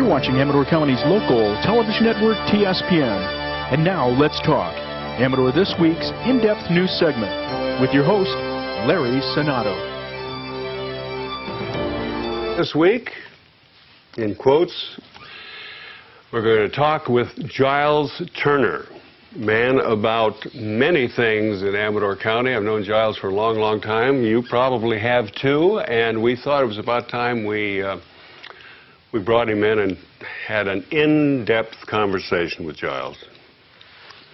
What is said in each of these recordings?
You're watching Amador County's local television network, TSPN. And now, let's talk. Amador This Week's in-depth news segment with your host, Larry Cenotto. This week, in quotes, we're going to talk with Giles Turner, man about many things in Amador County. I've known Giles for a long, long time. You probably have too, and we thought it was about time we brought him in and had an in-depth conversation with Giles.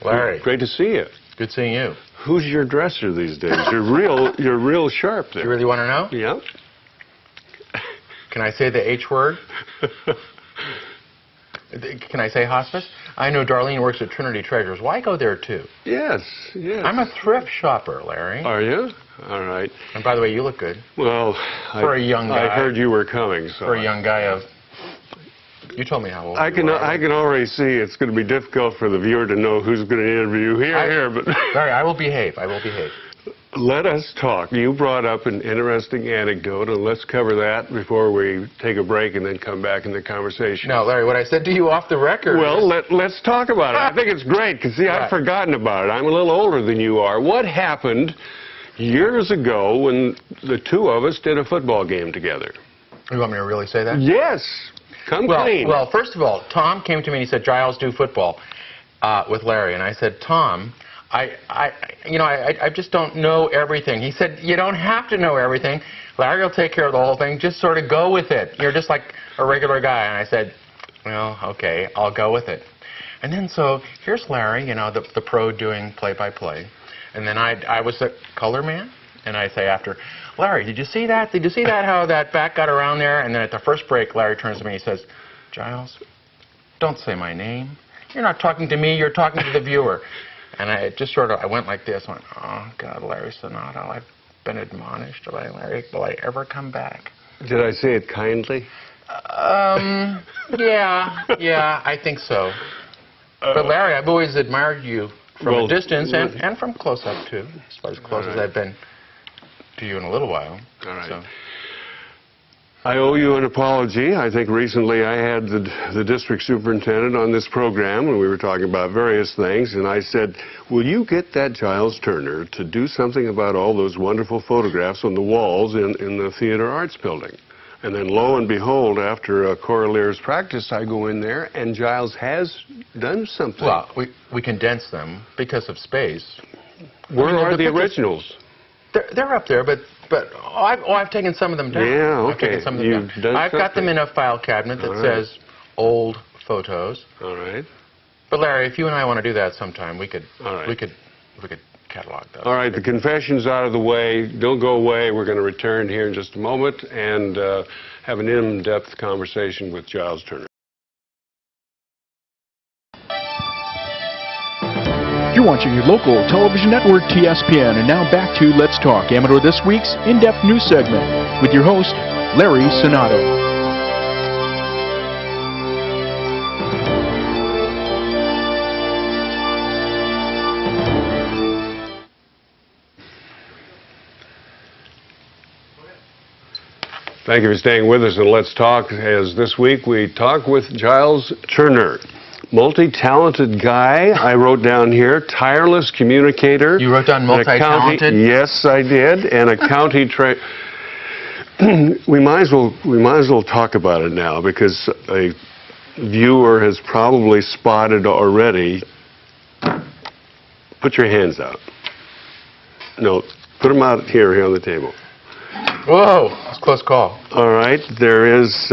Larry. Great to see you. Good seeing you. Who's your dresser these days? You're real sharp there. You really want to know? Yeah. Can I say the H word? Can I say hospice? I know Darlene works at Trinity Treasures. Why go there too? Yes, yes. I'm a thrift shopper, Larry. Are you? All right. And by the way, you look good. Well, for a young guy. I heard you were coming. So for a young guy of... You told me how old I you are. I can already see it's going to be difficult for the viewer to know who's going to interview here, but... Larry, I will behave. I will behave. Let us talk. You brought up an interesting anecdote, and let's cover that before we take a break and then come back in the conversation. No, Larry, what I said to you off the record... Well, let's talk about it. I think it's great, because, see, I've forgotten about it. I'm a little older than you are. What happened years ago when the two of us did a football game together? You want me to really say that? Yes. Come clean. Well, first of all, Tom came to me and he said, Giles, do football with Larry. And I said, Tom, I just don't know everything. He said, you don't have to know everything. Larry will take care of the whole thing. Just sort of go with it. You're just like a regular guy. And I said, well, okay, I'll go with it. And then so here's Larry, you know, the pro doing play-by-play. And then I was the color man. And I say after, Larry, did you see that? Did you see that, how that back got around there? And then at the first break, Larry turns to me and he says, Giles, don't say my name. You're not talking to me, you're talking to the viewer. And I just sort of, I went like this, went, oh, God, Larry Cenotto, I've been admonished. Larry, will I ever come back? Did I say it kindly? Yeah, I think so. But Larry, I've always admired you from a distance and from close up, too, as far as close as I've been to you in a little while. All right. So. I owe you an apology. I think recently I had the district superintendent on this program and we were talking about various things, and I said, will you get that Giles Turner to do something about all those wonderful photographs on the walls in the Theater Arts Building? And then lo and behold, after Coralier's practice, I go in there and Giles has done something. Well, we condensed them because of space. Where are the originals? They're up there, but I've taken some of them down. Yeah, okay. I've taken some of them down. I've got them in a file cabinet that says old photos. All right. But Larry, if you and I want to do that sometime, we could catalog those. All right, the confession's out of the way. Don't go away. We're going to return here in just a moment and have an in-depth conversation with Giles Turner. You're watching your local television network, TSPN. And now back to Let's Talk, Amador This Week's in-depth news segment with your host, Larry Cenotto. Thank you for staying with us, and Let's Talk, as this week we talk with Giles Turner. Multi-talented guy, I wrote down here, tireless communicator. You wrote down multi-talented? Yes, I did, and a county we might as well talk about it now, because a viewer has probably spotted already. Put your hands out. No, put them out here on the table. Whoa, that's a close call. All right, there is...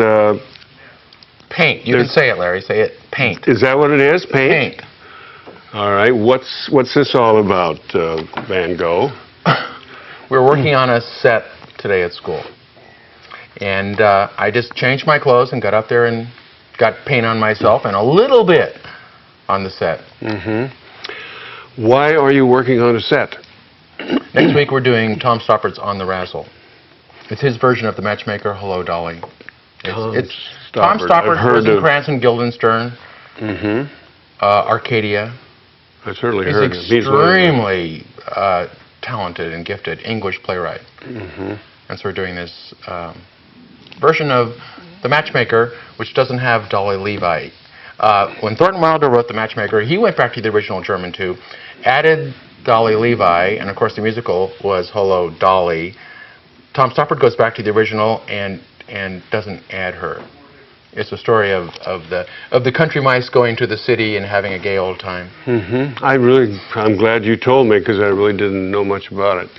paint. You can say it, Larry. Say it. Paint. Is that what it is? Paint? Paint. All right. What's this all about, Van Gogh? We're working on a set today at school. And I just changed my clothes and got up there and got paint on myself and a little bit on the set. Mm-hmm. Why are you working on a set? Next week we're doing Tom Stoppard's On the Razzle. It's his version of The Matchmaker, Hello, Dolly. It's Tom Stoppard, Rosencrantz and Guildenstern, Arcadia. I certainly heard of him. He's extremely talented and gifted English playwright. And so we're doing this version of The Matchmaker which doesn't have Dolly Levi. When Thornton Wilder wrote The Matchmaker, he went back to the original German too, added Dolly Levi, and of course the musical was Hello, Dolly. Tom Stoppard goes back to the original and doesn't add her. It's a story of the country mice going to the city and having a gay old time. I'm glad you told me, because I really didn't know much about it.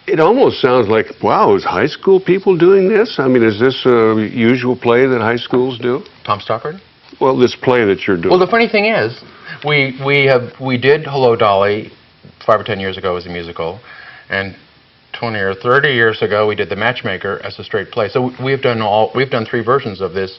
It almost sounds like, wow, is high school people doing this? I mean, is this a usual play that high schools do? Tom Stoppard? Well, this play that you're doing. Well, the funny thing is, we did Hello, Dolly 5 or 10 years ago as a musical, and 20 or 30 years ago we did The Matchmaker as a straight play. So we've done 3 versions of this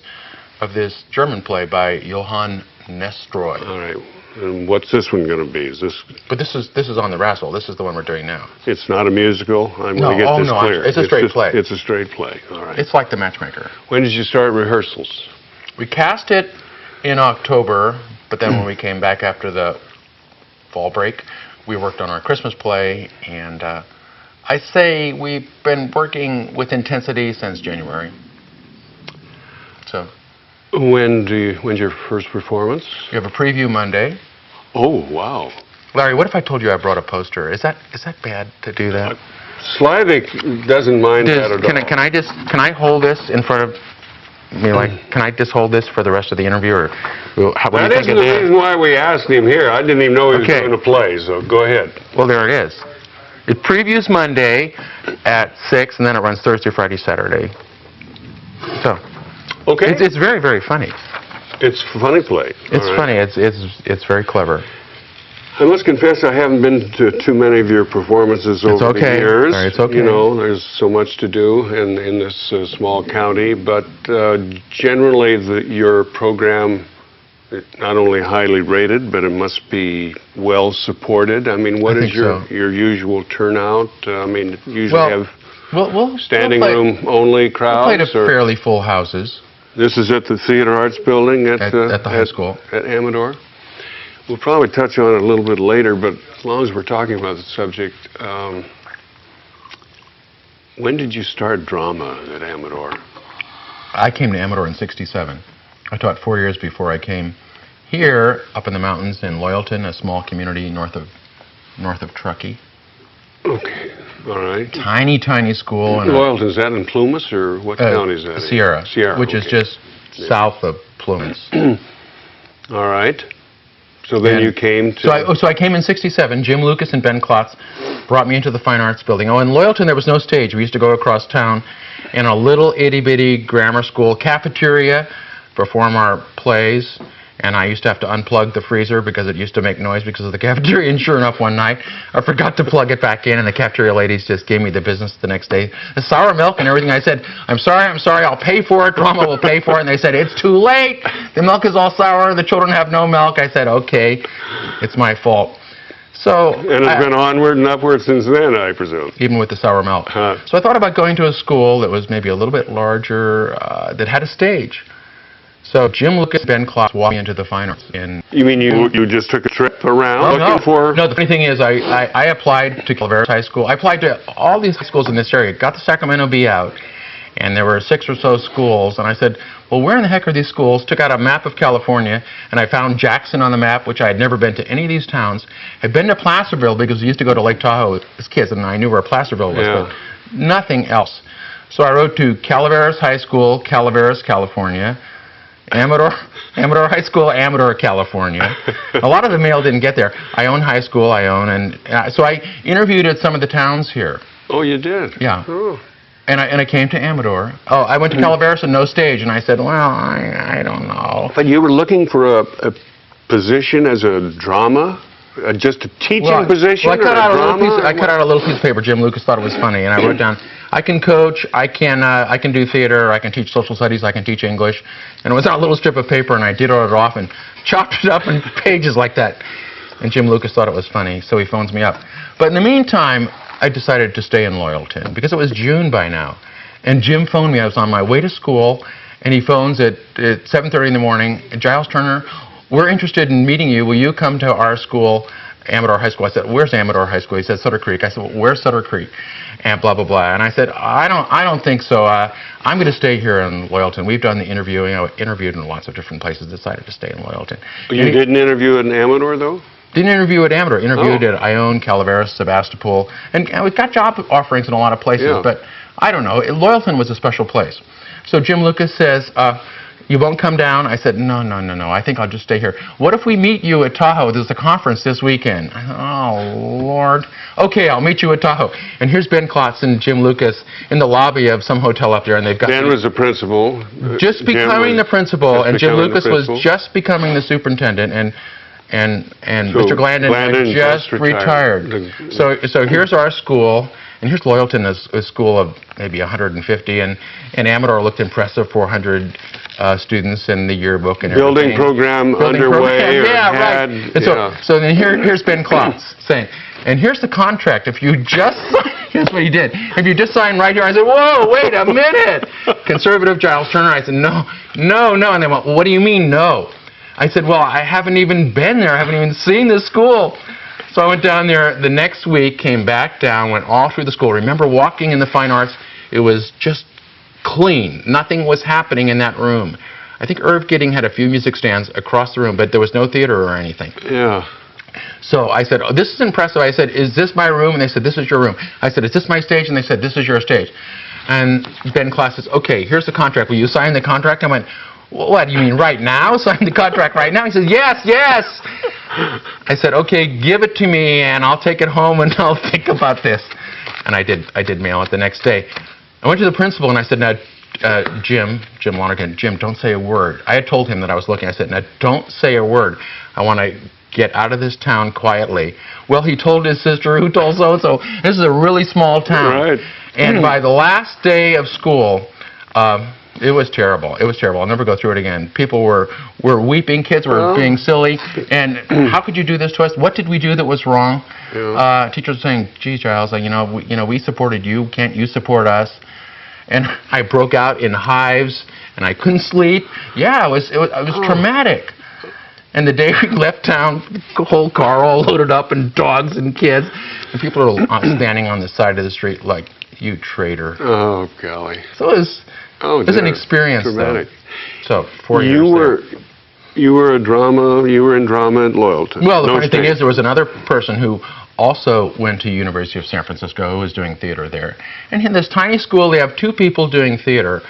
German play by Johann Nestroy. All right. And what's this one going to be? Is this? But this is on the Rassel. This is the one we're doing now. It's not a musical. I'm going to get this clear. It's a straight play. It's a straight play. All right. It's like The Matchmaker. When did you start rehearsals? We cast it in October, but then when we came back after the fall break, we worked on our Christmas play, and I say we've been working with intensity since January. So. When's your first performance? You have a preview Monday. Oh, wow. Larry, what if I told you I brought a poster? Is that bad to do that? Slavik doesn't mind that at all. Can I hold this in front of me? Can I just hold this for the rest of the interview, or that isn't the reason why we asked him here. I didn't even know he was going to play. So go ahead. Well, there it is. It previews Monday at 6, and then it runs Thursday, Friday, Saturday. So. Okay. It's very, very funny. It's a funny play. It's funny. It's very clever. I must confess I haven't been to too many of your performances over the years. Larry, it's okay. You know, there's so much to do in this small county, but generally your program is not only highly rated, but it must be well supported. I mean, what is your usual turnout? I mean, usually have standing room only crowds? We played at fairly full houses. This is at the Theater Arts Building at the high school. At Amador. We'll probably touch on it a little bit later, but as long as we're talking about the subject, when did you start drama at Amador? I came to Amador in '67. I taught 4 years before I came here, up in the mountains in Loyalton, a small community north of Truckee. Okay, all right. Tiny, tiny school. Loyalton, is that in Plumas, or what county is that Sierra. in? Sierra, which is just south of Plumas. All right. So then you came to... So I came in '67. Jim Lucas and Ben Klotz brought me into the Fine Arts Building. Oh, in Loyalton there was no stage. We used to go across town in a little itty-bitty grammar school cafeteria, perform our plays, and I used to have to unplug the freezer because it used to make noise because of the cafeteria. And sure enough, one night, I forgot to plug it back in, and the cafeteria ladies just gave me the business the next day. The sour milk and everything. I said, I'm sorry, I'll pay for it. Drama will pay for it. And they said, it's too late. The milk is all sour. The children have no milk. I said, okay, it's my fault. So, and it's been onward and upward since then, I presume. Even with the sour milk. So I thought about going to a school that was maybe a little bit larger, that had a stage. So Jim Lucas, Ben Klotz walked me into the Fine Arts. You mean you just took a trip around looking for... No, the funny thing is I applied to Calaveras High School. I applied to all these high schools in this area, got the Sacramento Bee out, and there were 6 or so schools, and I said, well, where in the heck are these schools? Took out a map of California, and I found Jackson on the map, which I had never been to any of these towns. I'd been to Placerville because we used to go to Lake Tahoe as kids, and I knew where Placerville was, but nothing else. So I wrote to Calaveras High School, Calaveras, California, Amador High School, Amador, California. A lot of the mail didn't get there. I own high school, and so I interviewed at some of the towns here. Oh, you did? Yeah. Oh. And I came to Amador. Oh, I went to Calaveras and no stage, and I said, well, I don't know. But you were looking for a position as a drama? Just a teaching position? Well, I cut out a little piece of paper. Jim Lucas thought it was funny, and I wrote down, I can coach, I can do theater, I can teach social studies, I can teach English. And it was on a little strip of paper, and I did it off and chopped it up in pages like that. And Jim Lucas thought it was funny, so he phones me up. But in the meantime, I decided to stay in Loyalton, because it was June by now. And Jim phoned me. I was on my way to school, and he phones at 7:30 in the morning. Giles Turner, we're interested in meeting you. Will you come to our school Amador High School. I said, where's Amador High School? He said, Sutter Creek. I said, well, where's Sutter Creek? And blah, blah, blah. And I said, I don't think so. I'm going to stay here in Loyalton. We've done the interviewing. I interviewed in lots of different places, decided to stay in Loyalton. You didn't interview at Amador, though? Didn't interview at Amador. Interviewed at Ione, Calaveras, Sebastopol. And we've got job offerings in a lot of places, but I don't know. Loyalton was a special place. So Jim Lucas says, you won't come down? I said, no. I think I'll just stay here. What if we meet you at Tahoe? There's a conference this weekend. I said, oh, Lord. Okay, I'll meet you at Tahoe. And here's Ben Klotz and Jim Lucas in the lobby of some hotel up there, and they've got... Ben was the principal. Just becoming the principal, and Jim Lucas was just becoming the superintendent, and so Mr. Glandon had just retired. So here's our school. And here's Loyalton, a school of maybe 150, and Amador looked impressive, 400 students in the yearbook and everything. Building program underway. Right. So then here's Ben Klotz saying, and here's the contract. If you just, here's what he did. If you just sign right here, I said, whoa, wait a minute. Conservative Giles Turner. I said, no. And they went, well, what do you mean, no? I said, well, I haven't even been there. I haven't even seen this school. So I went down there the next week, came back down, went all through the school. Remember walking in the fine arts, it was just clean. Nothing was happening in that room. I think Irv Gidding had a few music stands across the room, but there was no theater or anything. Yeah. So I said, oh, this is impressive. I said, is this my room? And they said, this is your room. I said, is this my stage? And they said, this is your stage. And Ben Klotz says, okay, here's the contract. Will you sign the contract? I went, what, you mean right now? Sign the contract right now? He says, yes. I said, okay, give it to me, and I'll take it home, and I'll think about this. And I did mail it the next day. I went to the principal, and I said, now, Jim Lonergan, Jim, don't say a word. I had told him that I was looking. I said, now, don't say a word. I want to get out of this town quietly. Well, he told his sister, who told so-and-so. This is a really small town. Right. And by the last day of school, it was terrible. It was terrible. I'll never go through it again. People were weeping. Kids were being silly. And how could you do this to us? What did we do that was wrong? Yeah. Teachers were saying, "Gee, Giles, we supported you. Can't you support us?" And I broke out in hives, and I couldn't sleep. Yeah, it was traumatic. And the day we left town, the whole car all loaded up, and dogs and kids, and people are standing on the side of the street like, "You traitor!" Oh, golly. So it was. It was an experience, traumatic. Though. So 4 years You were in drama at Loyalton. Well, the funny thing is, there was another person who also went to University of San Francisco who was doing theater there. And in this tiny school, they have 2 people doing theater.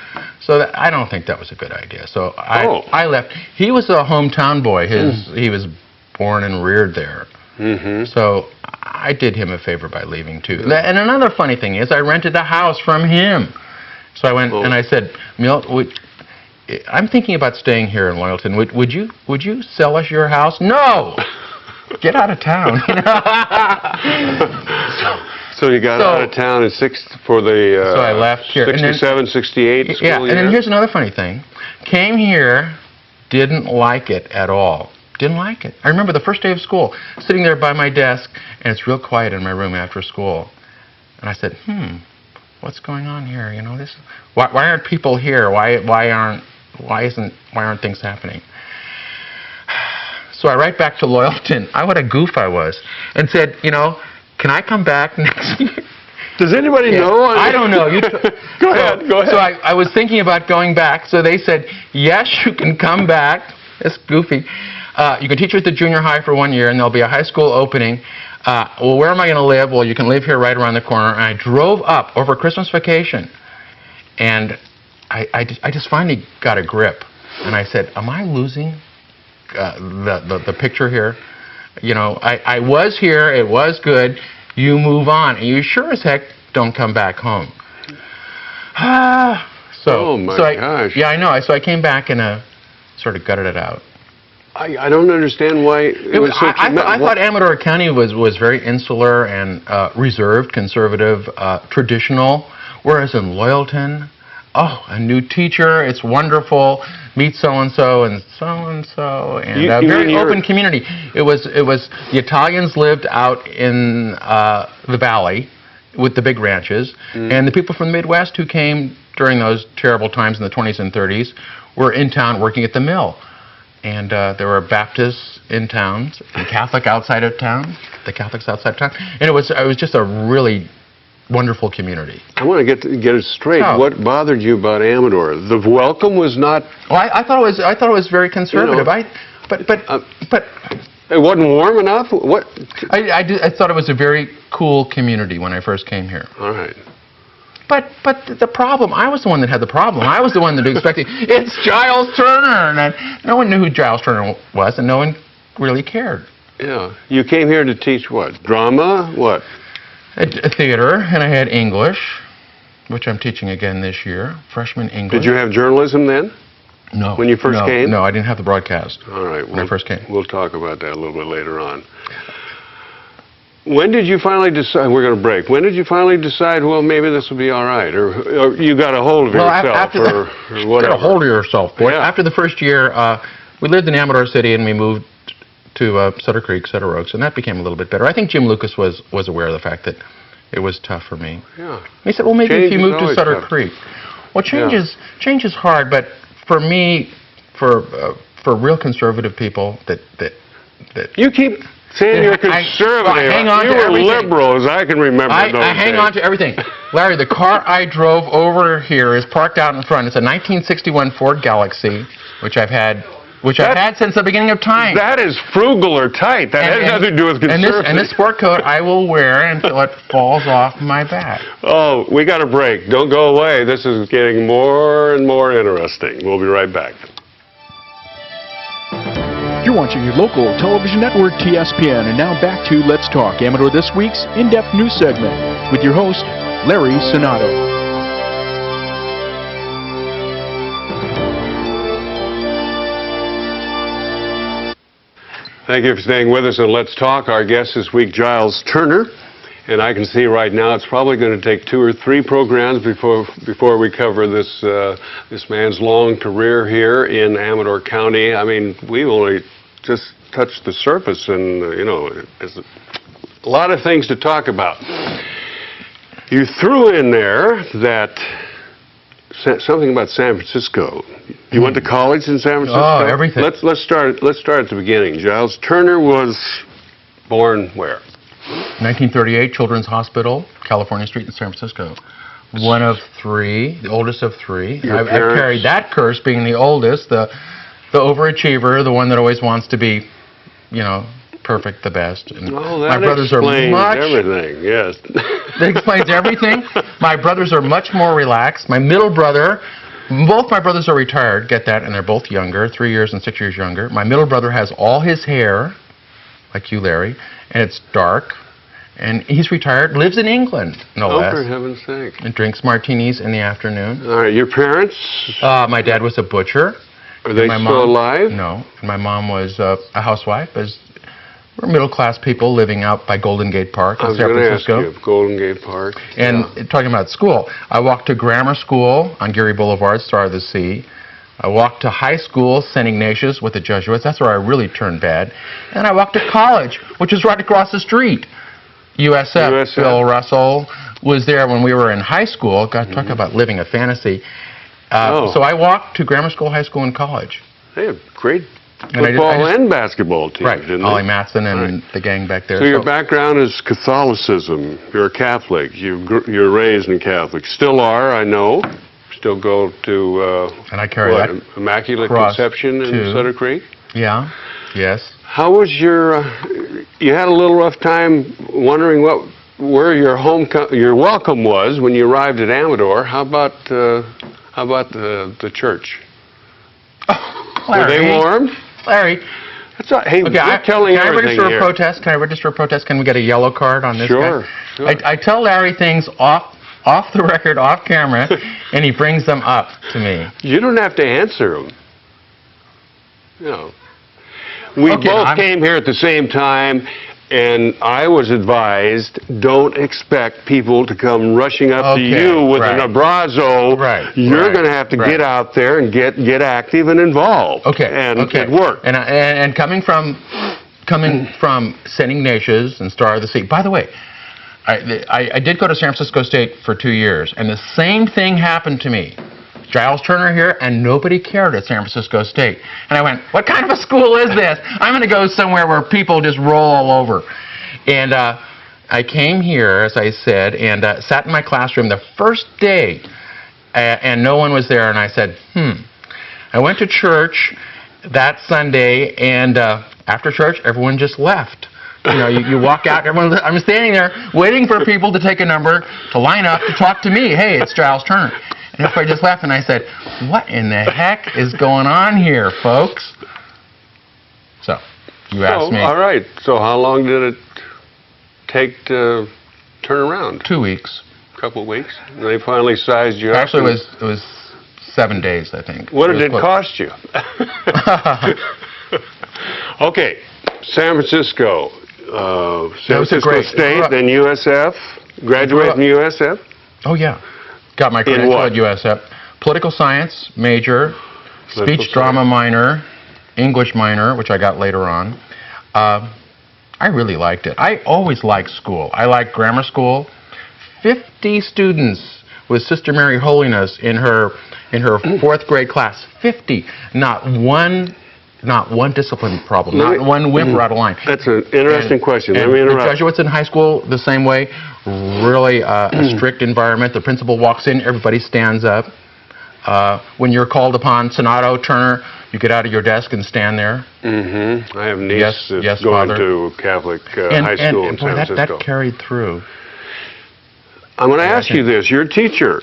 So I don't think that was a good idea. So I left. He was a hometown boy. He was born and reared there. Mm-hmm. So I did him a favor by leaving, too. And another funny thing is, I rented a house from him. So I went and I said, Milt, I'm thinking about staying here in Loyalton. Would you sell us your house? No! Get out of town. So you got out of town in so I left here. 67, 68 school year? And then here's another funny thing. Came here, didn't like it at all. Didn't like it. I remember the first day of school, sitting there by my desk, and it's real quiet in my room after school. And I said, what's going on here? Why aren't people here? Why aren't things happening? So I write back to Loyalton. What a goof I was, and said, can I come back next year? Does anybody know? I don't know. Go ahead. So I was thinking about going back. So they said, yes, you can come back. It's goofy. You can teach at the junior high for 1 year, and there'll be a high school opening. Well, where am I going to live? Well, you can live here right around the corner. And I drove up over Christmas vacation, and I just finally got a grip. And I said, am I losing the picture here? I was here. It was good. You move on. And you sure as heck don't come back home. Oh, my gosh. Yeah, I know. So I came back and sort of gutted it out. I don't understand why it was so I thought Amador County was very insular and reserved, conservative, traditional, whereas in Loyalton, a new teacher, it's wonderful, meet so-and-so and so-and-so, and a very open community. It was the Italians lived out in the valley with the big ranches, and the people from the Midwest who came during those terrible times in the 20s and 30s were in town working at the mill. and there were Baptists in town, and Catholic outside of town, the Catholics outside of town, and it was just a really wonderful community. I want to get it straight. Oh. What bothered you about Amador? The welcome was not. Well, I thought it was very conservative. But it wasn't warm enough. What? I thought it was a very cool community when I first came here. All right. But the problem, I was the one that had the problem. I was the one that expected, it's Giles Turner! And no one knew who Giles Turner was, and no one really cared. Yeah. You came here to teach what? Drama? What? A theater, and I had English, which I'm teaching again this year, freshman English. Did you have journalism then? No. When you first came? No, I didn't have the broadcast. All right. When I first came. We'll talk about that a little bit later on. When did you finally decide, we're going to break, when did you finally decide, well, maybe this will be all right, or you got a hold of yourself, or whatever? Got a hold of yourself, boy. Yeah. After the first year, we lived in Amador City, and we moved to Sutter Creek, Sutter Oaks, and that became a little bit better. I think Jim Lucas was aware of the fact that it was tough for me. Yeah. He said, well, maybe Change if you is move to always Sutter tough. Creek. Well, change is hard, but for me, for real conservative people that You keep saying you're conservative. hang on you to were everything. liberal, as I can remember those I hang days. on to everything. Larry, the car I drove over here is parked out in front. It's a 1961 Ford Galaxy, which I've had since the beginning of time. That is frugal or tight. That has nothing to do with conservative. And this sport coat I will wear until it falls off my back. Oh, we got a break. Don't go away. This is getting more and more interesting. We'll be right back. You're watching your local television network, TSPN, and now back to Let's Talk, Amador This Week's in-depth news segment with your host, Larry Cenotto. Thank you for staying with us, and Let's Talk. Our guest this week, Giles Turner. And I can see right now it's probably going to take 2 or 3 programs before we cover this man's long career here in Amador County. I mean, we've only just touched the surface, and there's a lot of things to talk about. You threw in there that something about San Francisco. You went to college in San Francisco? Oh, everything. Let's start at the beginning. Giles Turner was born where? 1938, Children's Hospital, California Street in San Francisco. One of 3, the oldest of 3. I've carried that curse, being the oldest, the overachiever, the one that always wants to be, perfect, the best. And well, that my brothers explains are everything, yes. That explains everything. My brothers are much more relaxed. My middle brother, both my brothers are retired, get that, and they're both younger, 3 years and 6 years younger. My middle brother has all his hair, like you, Larry, and it's dark, and he's retired, lives in England, no less. Oh, for heaven's sake. And drinks martinis in the afternoon. All right, your parents? My dad was a butcher. Are they still alive? No. And my mom was a housewife. We're middle-class people living out by Golden Gate Park in San Francisco. I was going to ask you, Golden Gate Park. And talking about school, I walked to grammar school on Geary Boulevard, Star of the Sea. I walked to high school, St. Ignatius, with the Jesuits. That's where I really turned bad. And I walked to college, which is right across the street. USF. Bill Russell was there when we were in high school. God, talk about living a fantasy. So I walked to grammar school, high school, and college. They have great football and basketball teams, didn't they? Ollie Matson and the gang back there. So your background is Catholicism. You're a Catholic. You're raised in Catholic. Still are, I know. Still go to and I carry that Immaculate Conception in Sutter Creek? Yeah, yes. How was you had a little rough time wondering where your welcome was when you arrived at Amador. How about the church? Oh, Larry, were they warm? Larry. Hey, okay, you're telling everything here. Can I register a protest? Can we get a yellow card on this guy? Sure. I tell Larry things off the record, off camera, and he brings them up to me. You don't have to answer them. No. We both came here at the same time, and I was advised, don't expect people to come rushing up to you with an abrazo. You're going to have to get out there and get active and involved. And it worked. And coming from St. Ignatius and Star of the Sea. By the way, I did go to San Francisco State for 2 years, and the same thing happened to me. Giles Turner here, and nobody cared at San Francisco State. And I went, what kind of a school is this? I'm going to go somewhere where people just roll all over. And I came here, as I said, and sat in my classroom the first day, and no one was there, and I said, I went to church that Sunday, and after church, everyone just left. You know, you walk out, I'm standing there waiting for people to take a number, to line up, to talk to me. Hey, it's Giles Turner. And everybody just left, and I said, what in the heck is going on here, folks? So, you asked me. All right. So how long did it take to turn around? 2 weeks. A couple of weeks? And they finally sized you up? Actually, it was 7 days, I think. What did it cost you? Okay, San Francisco. San Francisco State, then USF. Graduated from USF? Oh, yeah. Got my credential at USF. Political science major, speech drama minor, English minor, which I got later on. I really liked it. I always liked school. I liked grammar school. 50 students with Sister Mary Holiness in her 4th grade class. 50. Not one discipline problem. Not one whimper out of line. That's an interesting question. Let me interrupt. The Jesuits in high school, the same way. Really a strict environment. The principal walks in, everybody stands up. When you're called upon, Cenotto Turner, you get out of your desk and stand there. I have a niece that's going to Catholic high school in San Francisco. That carried through. I'm going to ask you this. You're a teacher.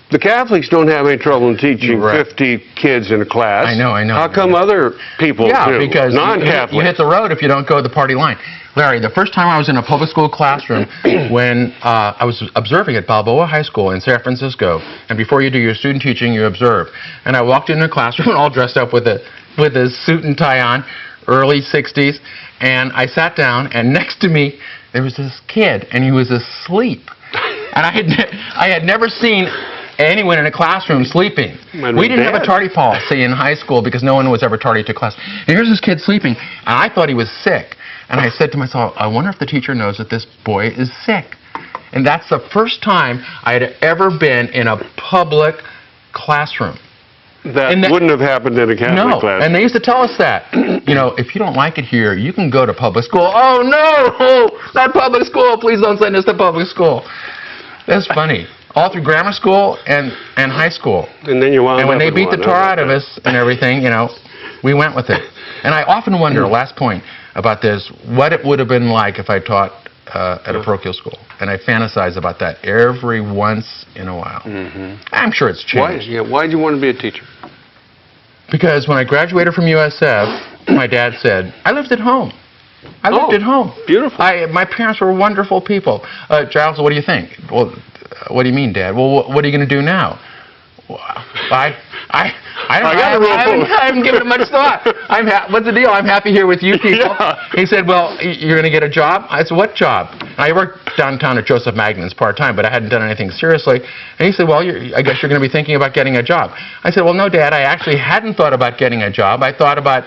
The Catholics don't have any trouble in teaching 50 kids in a class. I know. How come other people do? Because non-Catholics. You hit the road if you don't go the party line. Larry, the first time I was in a public school classroom when I was observing at Balboa High School in San Francisco, and before you do your student teaching, you observe. And I walked into a classroom all dressed up with a suit and tie on, early 60s, and I sat down, and next to me there was this kid, and he was asleep. And I had never seen anyone in a classroom sleeping. We didn't have a tardy policy in high school because no one was ever tardy to class. And here's this kid sleeping, and I thought he was sick. And I said to myself, I wonder if the teacher knows that this boy is sick. And that's the first time I had ever been in a public classroom. That wouldn't have happened in a Catholic classroom. And they used to tell us that. You know, if you don't like it here, you can go to public school. Oh, no! Not public school! Please don't send us to public school. That's funny. All through grammar school and high school. And then you wound up. And when they beat the tar out of us and everything, you know, we went with it. And I often wonder, last point about this, what it would have been like if I taught at a parochial school. And I fantasize about that every once in a while. I'm sure it's changed. Why did you want to be a teacher? Because when I graduated from USF, my dad said, I lived at home. I lived at home. Beautiful. My parents were wonderful people. Giles, what do you think? Well, what do you mean, Dad? Well, what are you going to do now? I haven't given it much thought. What's the deal? I'm happy here with you people. He said, well, you're going to get a job? I said, what job? I worked downtown at Joseph Magnan's part-time, but I hadn't done anything seriously. And he said, well, I guess you're going to be thinking about getting a job. I said, well, no, Dad, I actually hadn't thought about getting a job. I thought about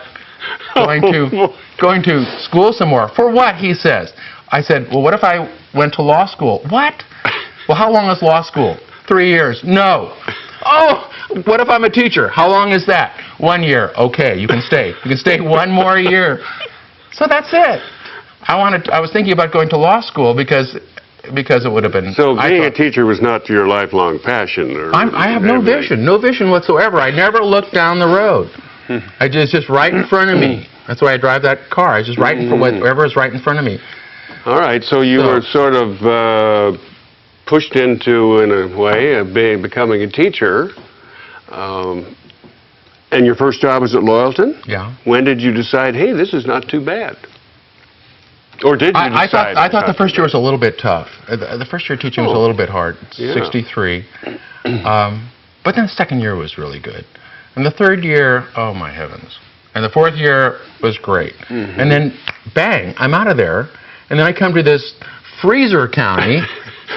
going to school some more. For what? He says. I said, well, what if I went to law school? What? Well, how long is law school? 3 years. No. Oh, what if I'm a teacher? How long is that? 1 year. Okay, you can stay. You can stay 1 more year. So that's it. I was thinking about going to law school because it would have been. So being a teacher was not your lifelong passion, or I have no vision whatsoever. I never looked down the road. It's just right in front of me. That's why I drive that car. It's just right in whatever is right in front of me. All right. So you were sort of pushed into, in a way, becoming a teacher. And your first job was at Loyalton? Yeah. When did you decide, hey, this is not too bad? Or did you decide? I thought the first year was a little bit tough. The first year teaching was a little bit hard, 63. But then the second year was really good. And the third year, oh my heavens. And the fourth year was great. And then, bang, I'm out of there. And then I come to this freezer county,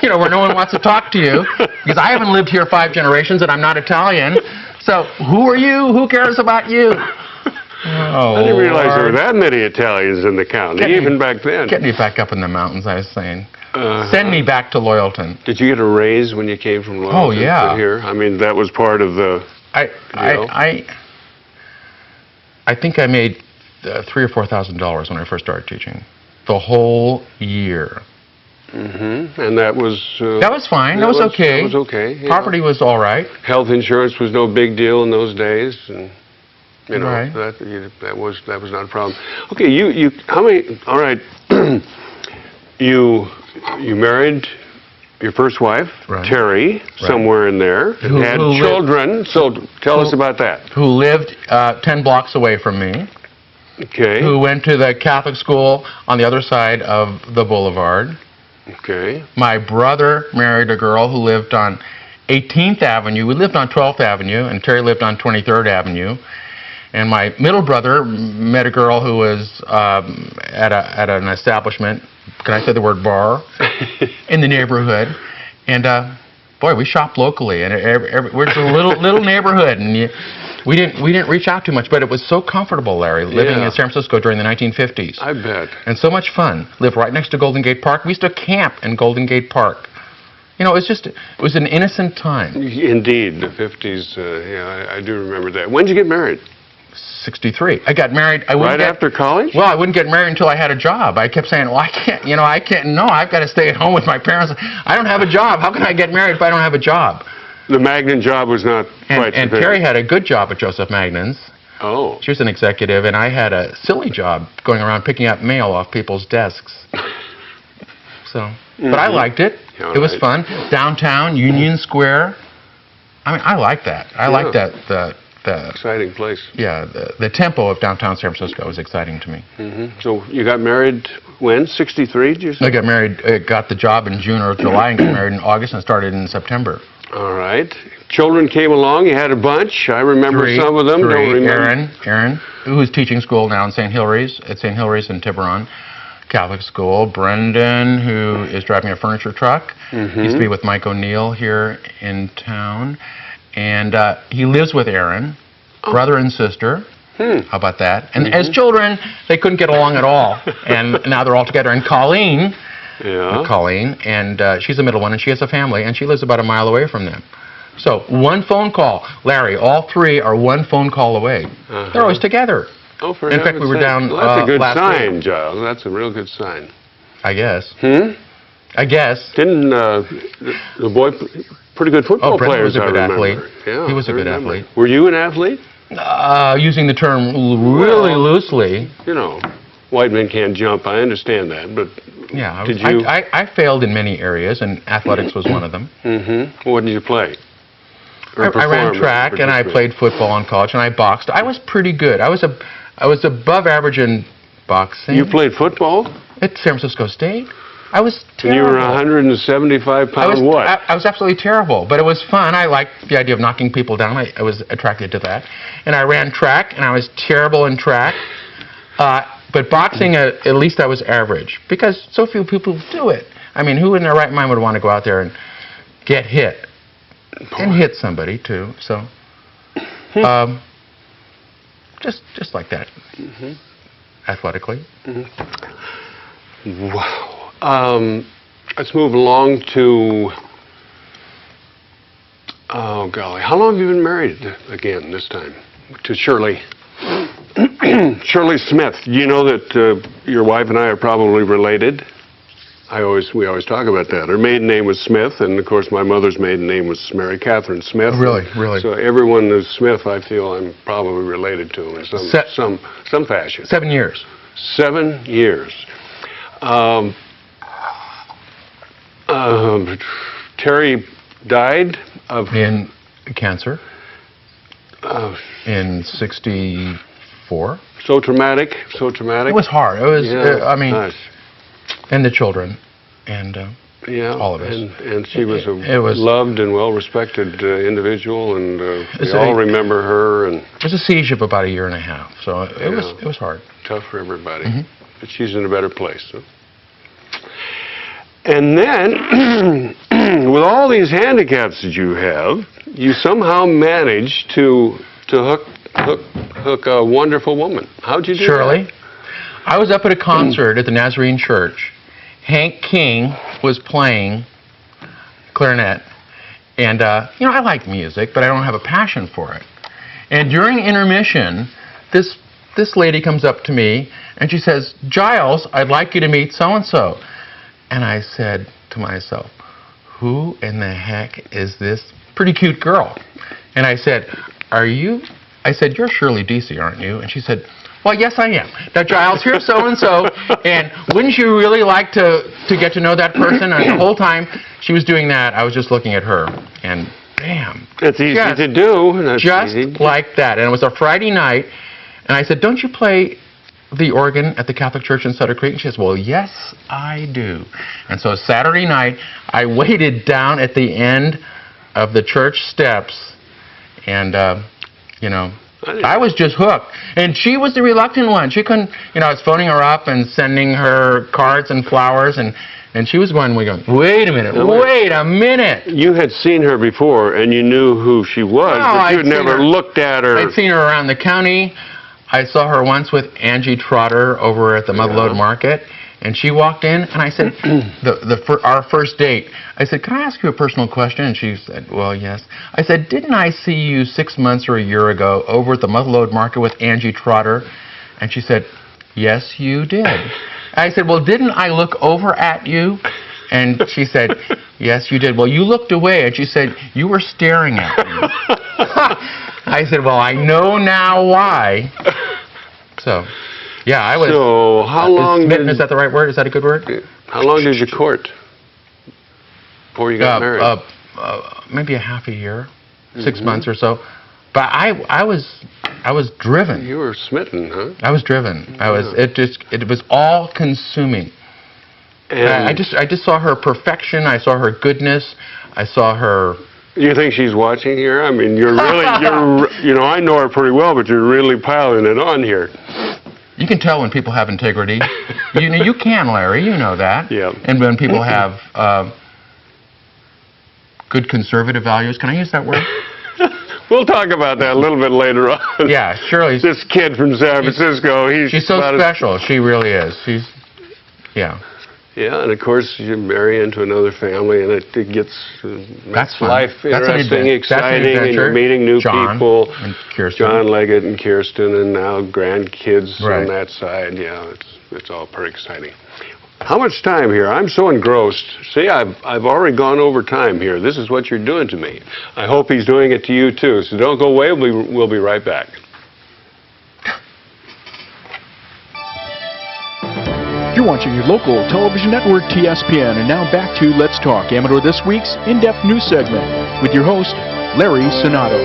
you know, where no one wants to talk to you, because I haven't lived here 5 generations and I'm not Italian. So who are you? Who cares about you? Oh, I didn't realize there were that many Italians in the county, even back then. Get me back up in the mountains, I was saying. Send me back to Loyalton. Did you get a raise when you came from Loyalton Oh, yeah. to here? I mean, that was part of the I think I made $3,000 or $4,000 when I first started teaching. The whole year. And that was... that was fine. That was okay. That was okay. Yeah. Property was all right. Health insurance was no big deal in those days. And, you know, Right. that was not a problem. Okay, how many... All right. You married your first wife, Right. Terry, somewhere in there, and had children. So tell us about that. Who lived 10 blocks away from me. Okay. Who went to the Catholic school on the other side of the boulevard. Okay. My brother married a girl who lived on 18th Avenue. We lived on 12th Avenue, and Terry lived on 23rd Avenue. And my middle brother met a girl who was at an establishment, can I say the word bar, in the neighborhood. And boy, we shopped locally, and we're just a little neighborhood, and we didn't reach out too much, but it was so comfortable, Larry, living in San Francisco during the 1950s. I bet. And so much fun. Lived right next to Golden Gate Park. We used to camp in Golden Gate Park. You know, it was an innocent time. Indeed, the 50s. Yeah, I do remember that. When did you get married? 63. I got married. Right after college? Well, I wouldn't get married until I had a job. I kept saying, well, I can't, no, I've got to stay at home with my parents. I don't have a job. How can I get married if I don't have a job? The Magnan job was not quite And sufficient. Terry had a good job at Joseph Magnan's. Oh. She was an executive, and I had a silly job going around picking up mail off people's desks. So, but I liked it. It was fun. Downtown, Union Square. I mean, I like that. I like that. The exciting place. Yeah, the tempo of downtown San Francisco was exciting to me. So you got married when? 63, did you say? I got married, got the job in June or July and got married in August and started in September. All right. Children came along. You had a bunch. I remember some of them. Three. Don't remember. Aaron, who's teaching school now in St. Hilary's, at St. Hilary's in Tiburon Catholic School. Brendan, who is driving a furniture truck. He used to be with Mike O'Neill here in town. And he lives with Aaron, brother and sister. How about that? And as children, they couldn't get along at all. And now they're all together. And Colleen, and she's the middle one, and she has a family, and she lives about a mile away from them. So one phone call. Larry, all three are one phone call away. They're always together. Oh, for in fact, we were down that's a good sign, week. Giles. That's a real good sign. I guess. I guess. Didn't the boy, pretty good football player, was a good athlete. Yeah, he was a good athlete. Were you an athlete? Using the term really loosely. You know, white men can't jump. I understand that, but yeah, did you? I failed in many areas, and athletics was one of them. What did you play? I ran track, and I played football in college, and I boxed. I was pretty good. I was above average in boxing. You played football? At San Francisco State. I was terrible. And you were 175 pounds what? I was absolutely terrible, but it was fun. I liked the idea of knocking people down. I was attracted to that. And I ran track, and I was terrible in track. But boxing, at least I was average, because so few people do it. I mean, who in their right mind would want to go out there and get hit? And hit somebody, too. So, just like that, athletically. Wow. Let's move along to, oh golly, how long have you been married again this time? To Shirley. Shirley Smith. You know that your wife and I are probably related. We always talk about that. Her maiden name was Smith, and of course my mother's maiden name was Mary Catherine Smith. Really? So everyone who's Smith, I feel I'm probably related to in some fashion. 7 years. 7 years. Terry died of in cancer in '64. So traumatic. It was hard. It was. I mean, gosh. And the children, and all of us. And she was loved and well-respected individual, and we all remember her. And it was a siege of about a year and a half, so it was hard. Tough for everybody, but she's in a better place. So. And then, with all these handicaps that you have, you somehow managed to hook a wonderful woman. How'd you do Shirley? that? I was up at a concert at the Nazarene Church, Hank King was playing clarinet. And, you know, I like music, but I don't have a passion for it. And during intermission, this lady comes up to me, and she says, "Giles, I'd like you to meet so-and-so." And I said to myself, who in the heck is this pretty cute girl? And I said, I said, "You're Shirley DC, aren't you?" And she said, "Well, yes, I am. Now, Giles, here's so-and-so, and wouldn't you really like to get to know that person?" And the whole time she was doing that, I was just looking at her, and bam. That's easy to do. That's just easy. like that. And it was a Friday night, and I said, "Don't you play the organ at the Catholic Church in Sutter Creek?" And she says, "Well, yes, I do." And so Saturday night, I waited down at the end of the church steps, and, you know, I was just hooked. And she was the reluctant one. She couldn't, you know, I was phoning her up and sending her cards and flowers, and she was going, wait a minute. You had seen her before, and you knew who she was, but you had never looked at her. I'd seen her around the county. I saw her once with Angie Trotter over at the Mudload Market, and she walked in, and I said, our first date, I said, "Can I ask you a personal question?" And she said, "Well, yes." I said, "Didn't I see you 6 months or a year ago over at the Mudload Market with Angie Trotter?" And she said, "Yes, you did." I said, "Well, didn't I look over at you?" And she said, "Yes, you did." "Well, you looked away." And she said, "You were staring at me." I said, "Well, I know now why." So, yeah, I was... So, how long... Is that the right word? Is that a good word? How long did you court before you got married? Maybe a half a year, 6 months or so. But I was driven. You were smitten, huh? I was driven. It was all consuming. And I just saw her perfection. I saw her goodness. I saw her... You think she's watching here? I mean, you're you know, I know her pretty well, but you're really piling it on here. You can tell when people have integrity. You can, Larry. You know that. Yeah. And when people have good conservative values. Can I use that word? We'll talk about that a little bit later on. Yeah, Shirley. This kid from San Francisco, she's so special. She really is. Yeah. Yeah, and of course you marry into another family, and it gets that's life interesting, exciting, and you're meeting new people. And Kirsten. John Leggett and Kirsten, and now grandkids on that side. Yeah, it's all pretty exciting. How much time here? I'm so engrossed. See, I've already gone over time here. This is what you're doing to me. I hope he's doing it to you too. So don't go away. We'll be right back. You're watching your local television network, TSPN, and now back to Let's Talk, Amador This Week's in-depth news segment with your host, Larry Cenotto.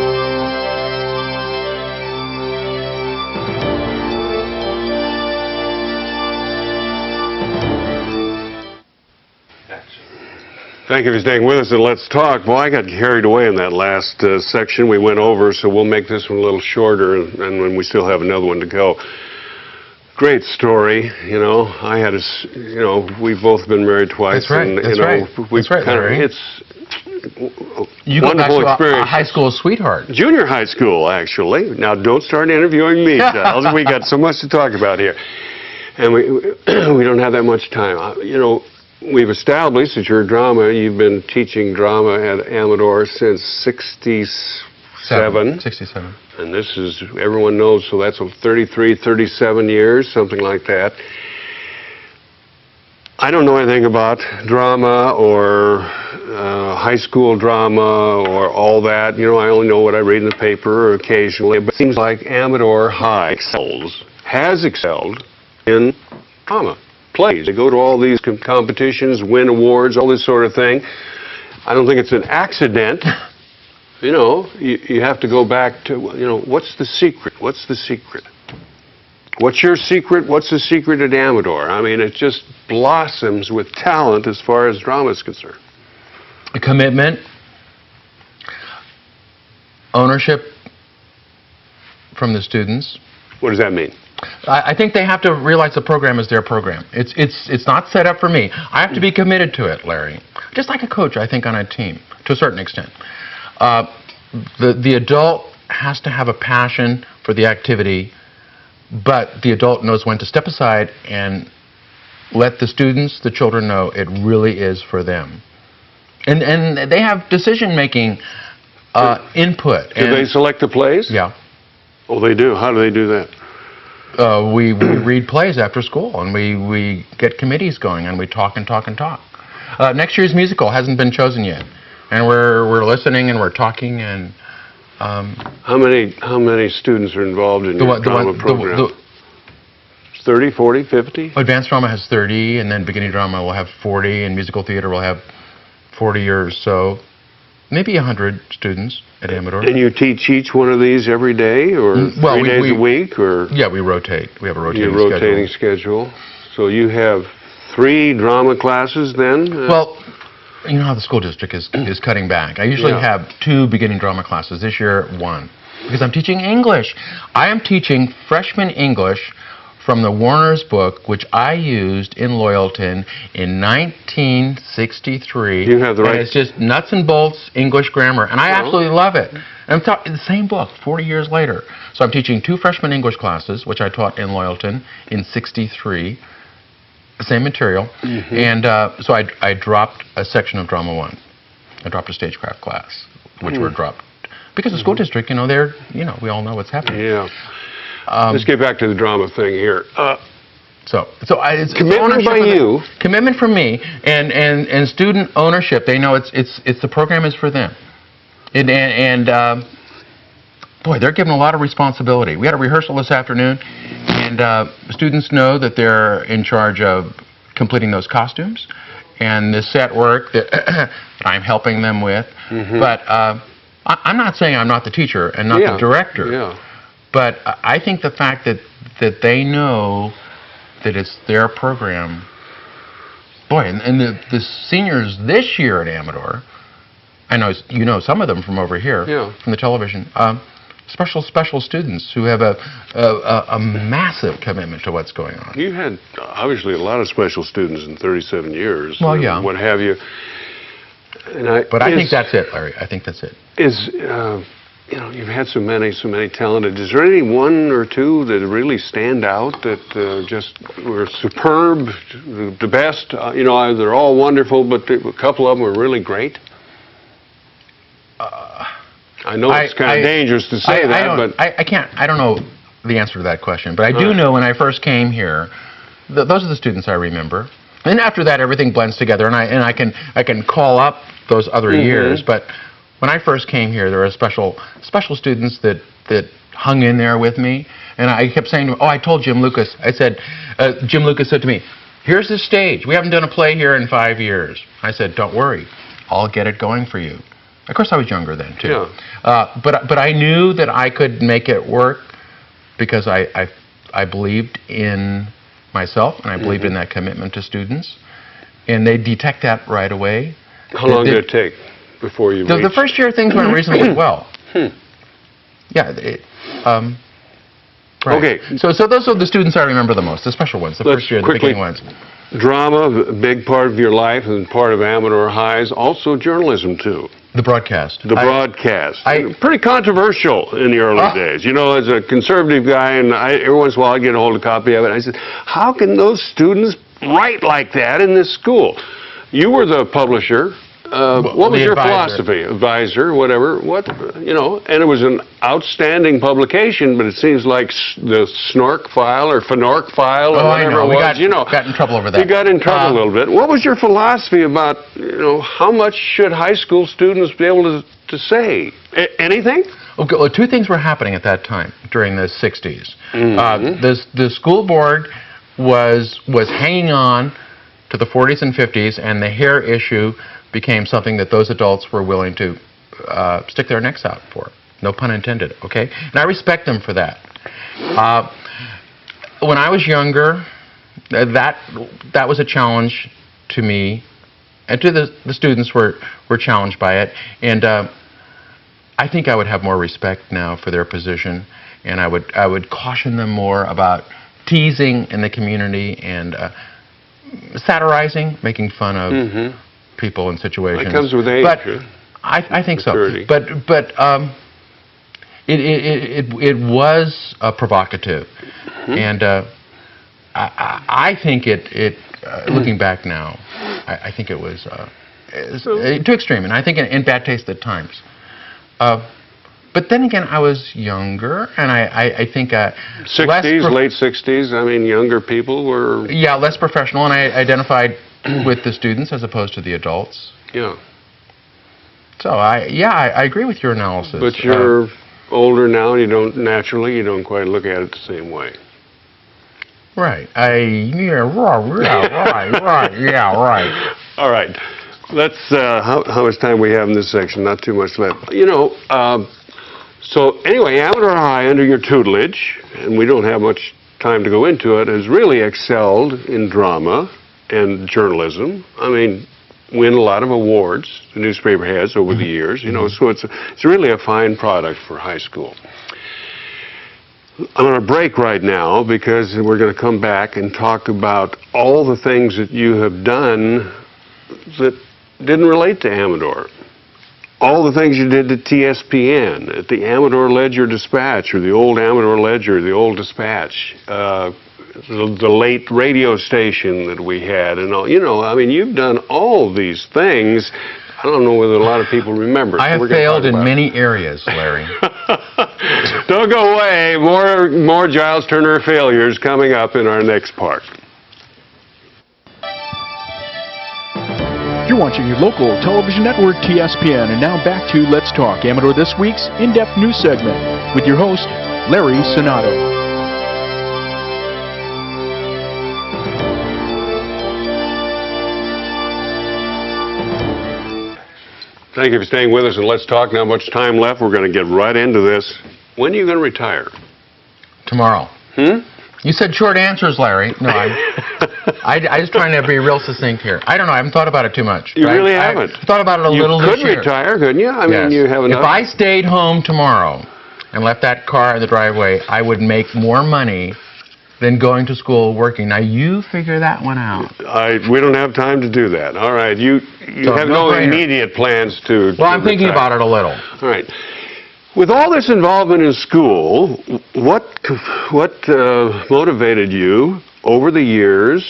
Thank you for staying with us, and Let's Talk. Well, I got carried away in that last section we went over, so we'll make this one a little shorter, and when we still have another one to go. Great story, you know. I had we've both been married twice. That's right. And, That's right, Larry. It's you go back to experience. A high school sweetheart. Junior high school, actually. Now, don't start interviewing me, Giles. We got so much to talk about here, and we don't have that much time. You know, we've established that you're you've been teaching drama at Amador since '67. '67. And this is, everyone knows, so that's 33, 37 years, something like that. I don't know anything about drama or high school drama or all that. You know, I only know what I read in the paper occasionally. But it seems like Amador High has excelled in drama, plays. They go to all these competitions, win awards, all this sort of thing. I don't think it's an accident. You know, you have to go back to, you know, what's the secret? What's the secret? What's your secret? What's the secret at Amador? I mean, it just blossoms with talent as far as drama is concerned. A commitment, ownership from the students. What does that mean? I think they have to realize the program is their program. It's not set up for me. I have to be committed to it, Larry. Just like a coach, I think, on a team, to a certain extent. The adult has to have a passion for the activity, but the adult knows when to step aside and let the students, the children know it really is for them. And they have decision-making input. Do they select the plays? Yeah. Oh, they do. How do they do that? We read plays after school, and we get committees going, and we talk and talk and talk. Next year's musical hasn't been chosen yet, and we're listening and we're talking. And how many students are involved in your drama program? 30, 40, 50? Advanced drama has 30, and then beginning drama will have 40, and musical theater will have 40 or so. Maybe 100 students at Amador. And you teach each one of these every day, or 3 days a week, or? Yeah, we rotate. We have a rotating schedule. So you have 3 drama classes then? Well, you know how the school district is cutting back. I usually have 2 beginning drama classes. This year, 1. Because I'm teaching English. I am teaching freshman English from the Warner's book, which I used in Loyalton in 1963. You have the right... And it's just nuts and bolts English grammar, and I absolutely love it. And I'm talking the same book 40 years later. So I'm teaching 2 freshman English classes, which I taught in Loyalton in 63. Same material. And so I dropped a section of Drama 1. I dropped a stagecraft class, which were dropped. Because the school district, we all know what's happening. Yeah. Let's get back to the drama thing here. It's commitment by you. Commitment from me, and student ownership. They know it's the program is for them, and boy, they're given a lot of responsibility. We had a rehearsal this afternoon, and students know that they're in charge of completing those costumes and the set work that I'm helping them with. But I'm not saying I'm not the teacher and not the director. Yeah. But I think the fact that they know that it's their program, boy, and the seniors this year at Amador, I know you know some of them from over here, from the television, special students who have a massive commitment to what's going on. You had obviously a lot of special students in 37 years. Well, yeah. What have you. But I think that's it, Larry. I think that's it. You've had so many talented. Is there any 1 or 2 that really stand out that just were superb, the best? They're all wonderful, but a couple of them were really great. I know it's kind of dangerous to say but I don't know the answer to that question, but I do know when I first came here, those are the students I remember. And after that, everything blends together, and I can call up those other years, but. When I first came here, there were special students that hung in there with me, and I kept saying to them, I told Jim Lucas, I said, Jim Lucas said to me, here's the stage. We haven't done a play here in 5 years. I said, don't worry, I'll get it going for you. Of course, I was younger then, too. Yeah. But I knew that I could make it work because I believed in myself, and I believed in that commitment to students, and they detect that right away. How long did it take? Before you the first year, things went reasonably well. Yeah. Right. Okay. So those are the students I remember the most, the special ones, the first year, the beginning ones. Drama, a big part of your life and part of Amador High's, also journalism, too. The broadcast. The broadcast. Pretty controversial in the early days. As a conservative guy, and every once in a while I get a hold of a copy of it, I said, how can those students write like that in this school? You were the publisher. What was your philosophy? Advisor, whatever. And it was an outstanding publication, but it seems like the Snork file or Fanork file or whatever it was. Got in trouble over that. You got in trouble a little bit. What was your philosophy about, how much should high school students be able to say? Anything? Okay, well, 2 things were happening at that time during the 60s. The school board was hanging on to the 40s and 50s, and the hair issue became something that those adults were willing to stick their necks out for. No pun intended, okay? And I respect them for that. When I was younger, that was a challenge to me, and to the students were challenged by it. And I think I would have more respect now for their position, and I would caution them more about teasing in the community and satirizing, making fun of people and situations. It comes with age. But I think so. But it was provocative, and I think it looking back now, I think it was too extreme, and I think in bad taste at times. But then again, I was younger, and I think 60s, late 60s. I mean, younger people were less professional, and I identified with the students as opposed to the adults. Yeah. So I agree with your analysis. But you're older now, and you don't quite look at it the same way. Right. Right. All right. Let's, how much time we have in this section? Not too much left. So anyway, Amador High, under your tutelage, and we don't have much time to go into it, has really excelled in drama and journalism. I mean, win a lot of awards, the newspaper has over the years, so it's really a fine product for high school. I'm on a break right now because we're going to come back and talk about all the things that you have done that didn't relate to Amador. All the things you did at TSPN, at the Amador Ledger-Dispatch, or the old Amador Ledger, the old Dispatch, the late radio station that we had, and all. I mean, you've done all these things. I don't know whether a lot of people remember. I have failed in many areas, Larry. Don't go away. More Giles Turner failures coming up in our next part. You're watching your local television network, TSPN, and now back to Let's Talk, Amador This Week's in-depth news segment with your host, Larry Cenotto. Thank you for staying with us, and Let's Talk. Not much time left. We're going to get right into this. When are you going to retire? Tomorrow. You said short answers, Larry. No, I was trying to be real succinct here. I don't know. I haven't thought about it too much. You really haven't? I thought about it a little this year. You could retire, couldn't you? I mean, you have enough. If I stayed home tomorrow and left that car in the driveway, I would make more money than going to school working. Now, you figure that one out. We don't have time to do that. All right. You have no immediate plans to Well, I'm thinking about it a little. All right. With all this involvement in school, what motivated you over the years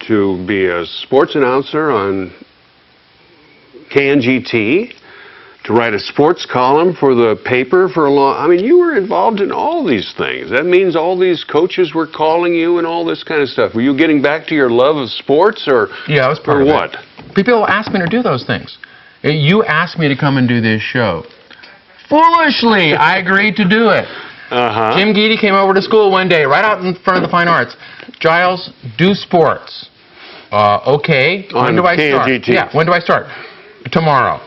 to be a sports announcer on KNGT, to write a sports column for the paper for a long... I mean, you were involved in all these things. That means all these coaches were calling you and all this kind of stuff. Were you getting back to your love of sports, or... Yeah, I was part of what? It. People ask me to do those things. You asked me to come and do this show. Foolishly, I agreed to do it. Jim Geedy came over to school one day, right out in front of the Fine Arts. Giles, do sports. Okay. When do I start? Yeah, when do I start? Tomorrow.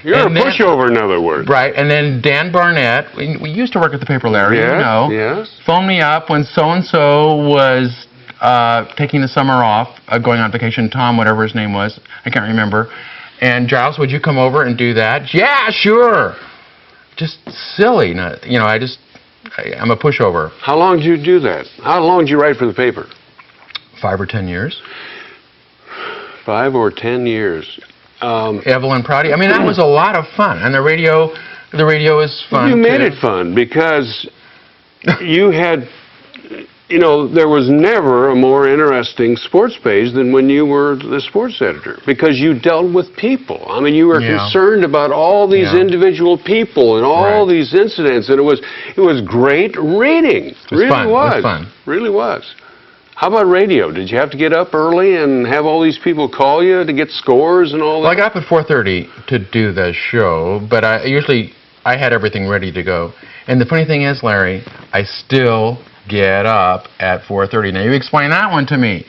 You're a pushover, in other words. Right, and then Dan Barnett, we used to work at the paper, Larry, yes. phoned me up when so-and-so was taking the summer off, going on vacation, Tom, whatever his name was, I can't remember. And Giles, would you come over and do that? Yeah, sure. Just silly. I'm a pushover. How long did you do that? How long did you write for the paper? 5 or 10 years. 5 or 10 years. Evelyn Prouty. I mean, that was a lot of fun. And the radio is fun. You made it fun because you had, there was never a more interesting sports page than when you were the sports editor, because you dealt with people. I mean, you were concerned about all these individual people and all these incidents, and it was great reading. It was fun. It was fun. Really was. How about radio? Did you have to get up early and have all these people call you to get scores and all that? Well, I got up at 4:30 to do the show, but I had everything ready to go. And the funny thing is, Larry, I still get up at 4:30. Now, you explain that one to me.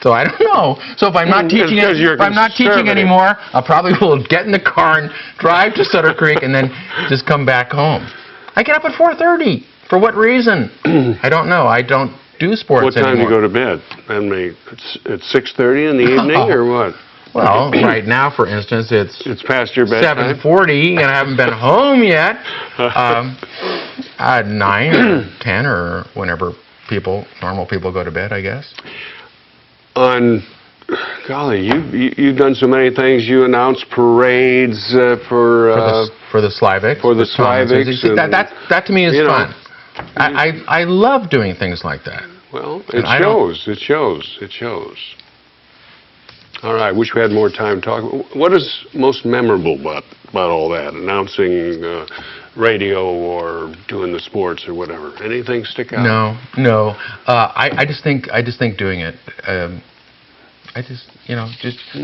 So I don't know. So if I'm not teaching anymore, I probably will get in the car and drive to Sutter Creek and then just come back home. I get up at 4:30. For what reason? I don't know. I don't do sports anymore. What time do you go to bed? At 6:30 in the evening, or what? Well, right now, for instance, it's past your bedtime. 7:40, and I haven't been home yet. At 9 or 10 or whenever normal people go to bed, I guess. Golly, you've done so many things. You announced parades for the Slavics. For the Slavics. That to me is fun. I love doing things like that. Well, it shows. All right, wish we had more time to talk. What is most memorable about all that? Announcing radio or doing the sports or whatever? Anything stick out? No. I just think doing it. I just,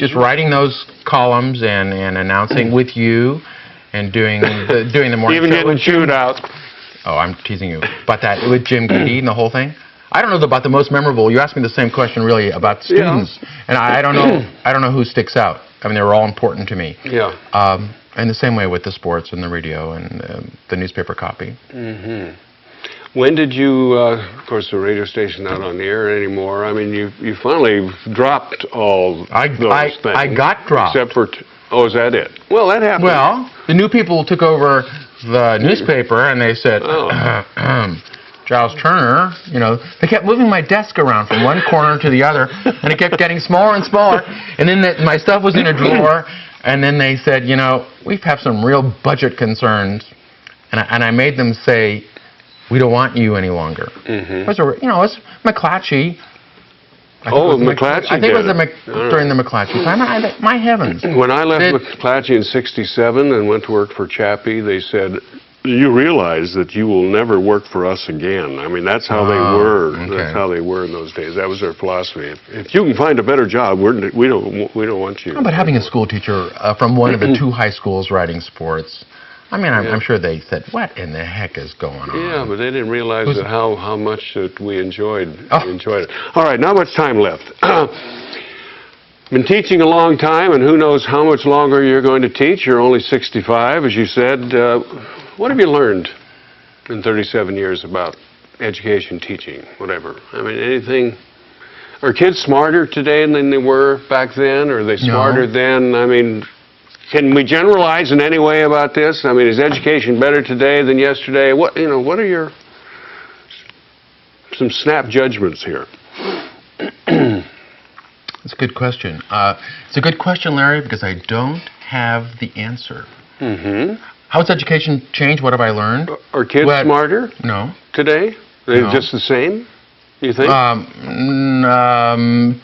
just writing those columns and announcing with you and doing the morning Even show. getting chewed out. Oh, I'm teasing you. But that with Jim Giddy and the whole thing. I don't know about the most memorable. You asked me the same question really about students, and I don't know. I don't know who sticks out. I mean, they were all important to me. Yeah. And the same way with the sports and the radio and the newspaper copy. Mm-hmm. When did you, of course, the radio station not on the air anymore. I mean, you finally dropped all those things. I got dropped. Except for, is that it? Well, that happened. Well, the new people took over the newspaper, and they said, Giles Turner, they kept moving my desk around from one corner to the other, and it kept getting smaller and smaller. And then my stuff was in a drawer, and then they said, we've had some real budget concerns. And I made them say, we don't want you any longer. Mm-hmm. It was McClatchy. McClatchy I think it was during the McClatchy time. My heavens. When I left McClatchy in '67 and went to work for Chappie, they said, you realize that you will never work for us again. I mean, that's how they were. Okay. That's how they were in those days. That was their philosophy. If you can find a better job, we don't want you. How about having a school teacher from one of the two high schools writing sports? I mean, I'm sure they said, what in the heck is going on? Yeah, but they didn't realize how much that we enjoyed it. All right, not much time left. Been teaching a long time, and who knows how much longer you're going to teach. You're only 65, as you said. What have you learned in 37 years about education, teaching, whatever? I mean, anything? Are kids smarter today than they were back then? Or are they smarter then? I mean, can we generalize in any way about this? I mean, is education better today than yesterday? What are your some snap judgments here? That's a good question. It's a good question, Larry, because I don't have the answer. Mm-hmm. How has education changed? What have I learned? Are kids smarter? No. Today? They're just the same, you think?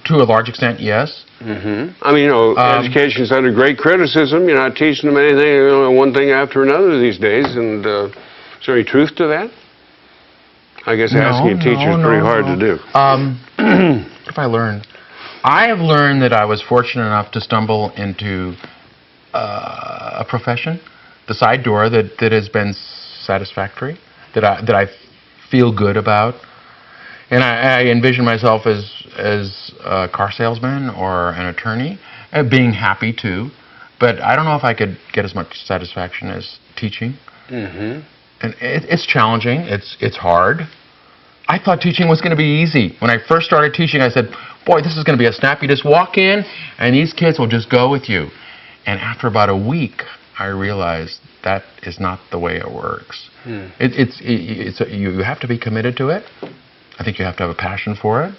To a large extent, yes. Mm-hmm. I mean, education's under great criticism. You're not teaching them anything, one thing after another these days. And is there any truth to that? I guess asking a teacher is pretty hard to do. What have I learned? I have learned that I was fortunate enough to stumble into a profession, the side door that has been satisfactory, that I feel good about. And I envision myself as a car salesman or an attorney, being happy too. But I don't know if I could get as much satisfaction as teaching. Mm-hmm. And it's challenging. It's hard. I thought teaching was going to be easy. When I first started teaching, I said, boy, this is going to be a snap. You just walk in, and these kids will just go with you. And after about a week, I realized that is not the way it works. You have to be committed to it. I think you have to have a passion for it.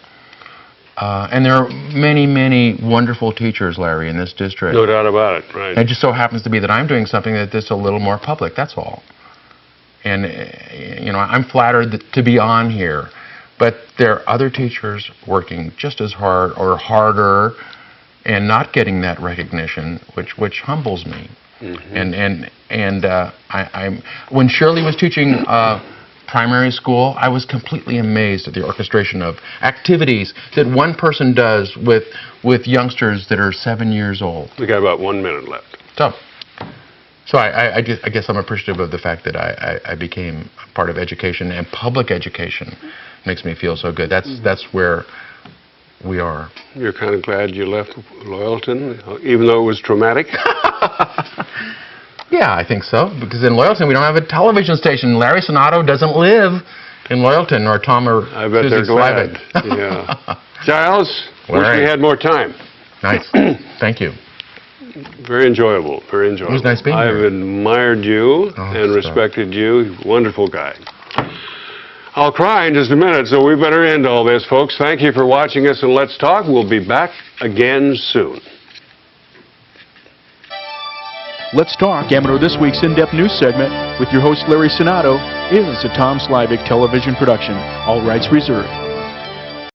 And there are many, many wonderful teachers, Larry, in this district. No doubt about it, right. It just so happens to be that I'm doing something that's a little more public, that's all. And, I'm flattered to be on here. But there are other teachers working just as hard or harder and not getting that recognition, which humbles me. Mm-hmm. When Shirley was teaching primary school, I was completely amazed at the orchestration of activities that one person does with youngsters that are 7 years old. We got about 1 minute left. So I guess I'm appreciative of the fact that I became part of education, and public education makes me feel so good. That's where we are. You're kind of glad you left Loyalton, even though it was traumatic? Yeah, I think so, because in Loyalton we don't have a television station. Larry Cenotto doesn't live in Loyalton, nor Tom or I bet Susie they're glad. Slavic. Yeah. Giles, Larry. wish we had more time. Nice. Thank you. Very enjoyable, very enjoyable. It was nice being here. I've admired you and respected you. Wonderful guy. I'll cry in just a minute, so we better end all this, folks. Thank you for watching us, and Let's Talk. We'll be back again soon. Let's Talk, Amador This Week's in-depth news segment with your host Larry Cenotto is a Tom Slavic television production. All rights reserved.